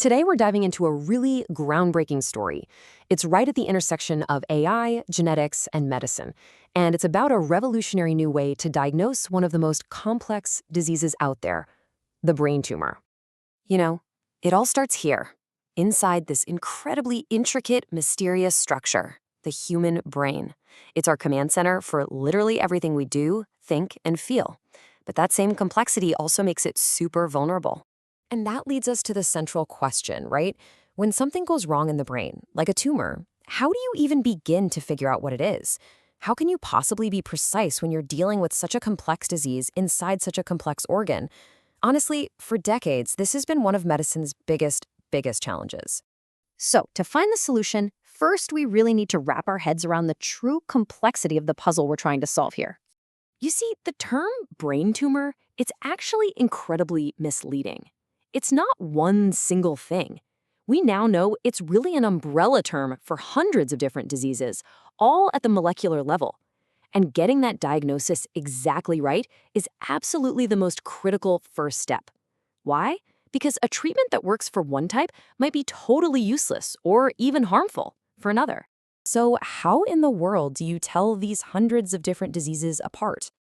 Today, we're diving into a really groundbreaking story. It's right at the intersection of AI, genetics, and medicine, and it's about a revolutionary new way to diagnose one of the most complex diseases out there, the brain tumor. You know, it all starts here, inside this incredibly intricate, mysterious structure, the human brain. It's our command center for literally everything we do, think, and feel. But that same complexity also makes it super vulnerable. And that leads us to the central question, right? When something goes wrong in the brain, like a tumor, how do you even begin to figure out what it is? How can you possibly be precise when you're dealing with such a complex disease inside such a complex organ? Honestly, for decades, this has been one of medicine's biggest challenges. So, to find the solution, first we really need to wrap our heads around the true complexity of the puzzle we're trying to solve here. You see, the term brain tumor, it's actually incredibly misleading. It's not one single thing. We now know it's really an umbrella term for hundreds of different diseases, all at the molecular level. And getting that diagnosis exactly right is absolutely the most critical first step. Why? Because a treatment that works for one type might be totally useless or even harmful for another. So how in the world do you tell these hundreds of different diseases apart?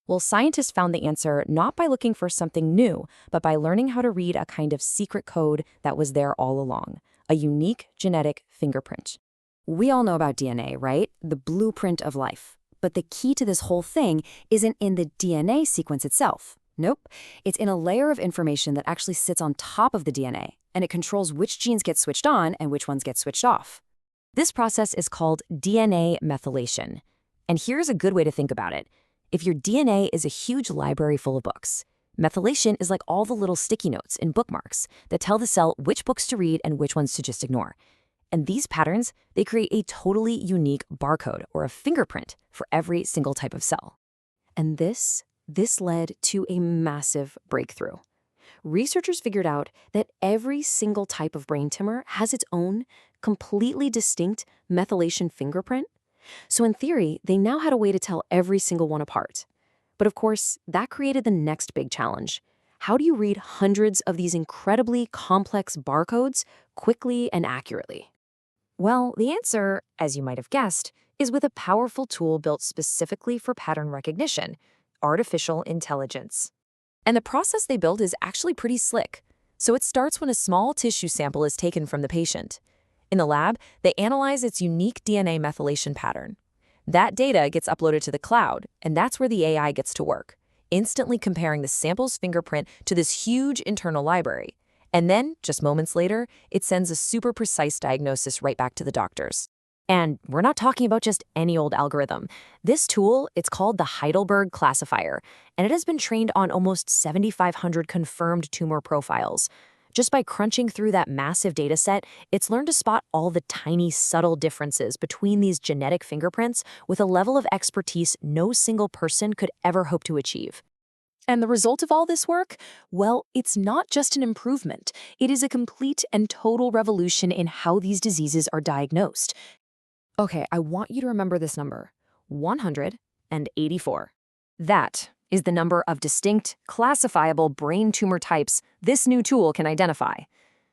Well, scientists found the answer not by looking for something new, but by learning how to read a kind of secret code that was there all along, a unique genetic fingerprint. We all know about DNA, right? The blueprint of life. But the key to this whole thing isn't in the DNA sequence itself. Nope. It's in a layer of information that actually sits on top of the DNA, and it controls which genes get switched on and which ones get switched off. This process is called DNA methylation. And here's a good way to think about it. If your DNA is a huge library full of books, methylation is like all the little sticky notes in bookmarks that tell the cell which books to read and which ones to just ignore. And these patterns, they create a totally unique barcode or a fingerprint for every single type of cell. And this led to a massive breakthrough. Researchers figured out that every single type of brain tumor has its own, completely distinct methylation fingerprint. So in theory, they now had a way to tell every single one apart. But of course, that created the next big challenge. How do you read hundreds of these incredibly complex barcodes quickly and accurately? Well, the answer, as you might have guessed, is with a powerful tool built specifically for pattern recognition, artificial intelligence. And the process they built is actually pretty slick. So it starts when a small tissue sample is taken from the patient. In the lab, they analyze its unique DNA methylation pattern. That data gets uploaded to the cloud, and that's where the AI gets to work, instantly comparing the sample's fingerprint to this huge internal library. And then, just moments later, it sends a super precise diagnosis right back to the doctors. And we're not talking about just any old algorithm. This tool, it's called the Heidelberg Classifier, and it has been trained on almost 7,500 confirmed tumor profiles. Just by crunching through that massive data set, it's learned to spot all the tiny, subtle differences between these genetic fingerprints with a level of expertise no single person could ever hope to achieve. And the result of all this work? Well, it's not just an improvement. It is a complete and total revolution in how these diseases are diagnosed. Okay, I want you to remember this number, 184. That is the number of distinct, classifiable brain tumor types this new tool can identify.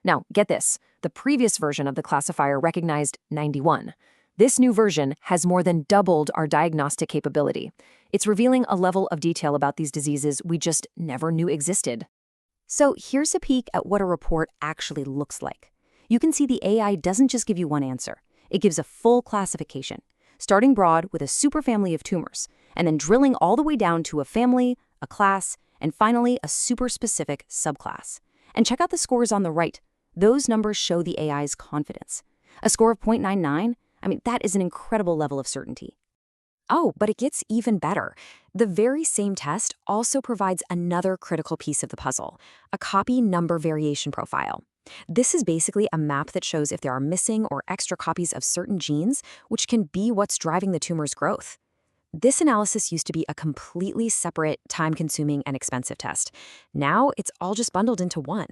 Now, get this. The previous version of the classifier recognized 91. This new version has more than doubled our diagnostic capability. It's revealing a level of detail about these diseases we just never knew existed. So here's a peek at what a report actually looks like. You can see the AI doesn't just give you one answer. It gives a full classification, starting broad with a superfamily of tumors, and then drilling all the way down to a family, a class, and finally a super-specific subclass. And check out the scores on the right. Those numbers show the AI's confidence. A score of 0.99, that is an incredible level of certainty. Oh, but it gets even better. The very same test also provides another critical piece of the puzzle, a copy number variation profile. This is basically a map that shows if there are missing or extra copies of certain genes, which can be what's driving the tumor's growth. This analysis used to be a completely separate, time-consuming, and expensive test. Now it's all just bundled into one.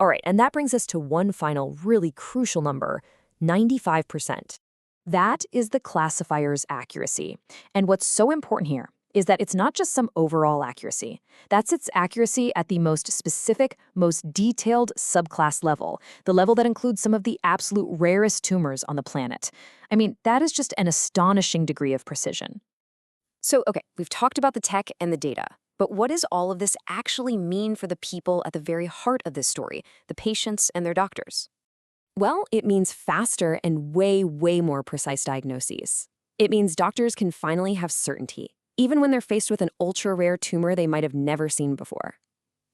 All right, and that brings us to one final really crucial number, 95%. That is the classifier's accuracy. And what's so important here is that it's not just some overall accuracy. That's its accuracy at the most specific, most detailed subclass level, the level that includes some of the absolute rarest tumors on the planet. I mean, that is just an astonishing degree of precision. So, okay, we've talked about the tech and the data, but what does all of this actually mean for the people at the very heart of this story, the patients and their doctors? Well, it means faster and way, way more precise diagnoses. It means doctors can finally have certainty, even when they're faced with an ultra-rare tumor they might have never seen before.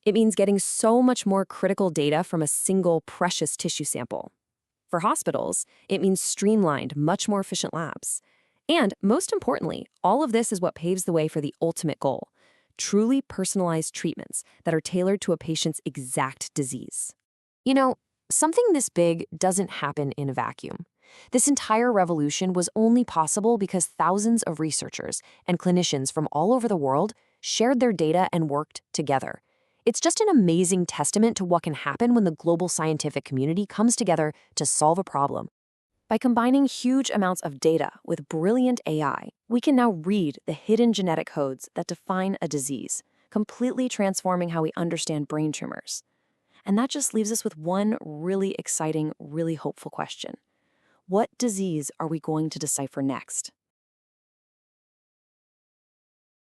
It means getting so much more critical data from a single precious tissue sample. For hospitals, it means streamlined, much more efficient labs. And most importantly, all of this is what paves the way for the ultimate goal: truly personalized treatments that are tailored to a patient's exact disease. You know, something this big doesn't happen in a vacuum. This entire revolution was only possible because thousands of researchers and clinicians from all over the world shared their data and worked together. It's just an amazing testament to what can happen when the global scientific community comes together to solve a problem. By combining huge amounts of data with brilliant AI, we can now read the hidden genetic codes that define a disease, completely transforming how we understand brain tumors. And that just leaves us with one really exciting, really hopeful question. What disease are we going to decipher next?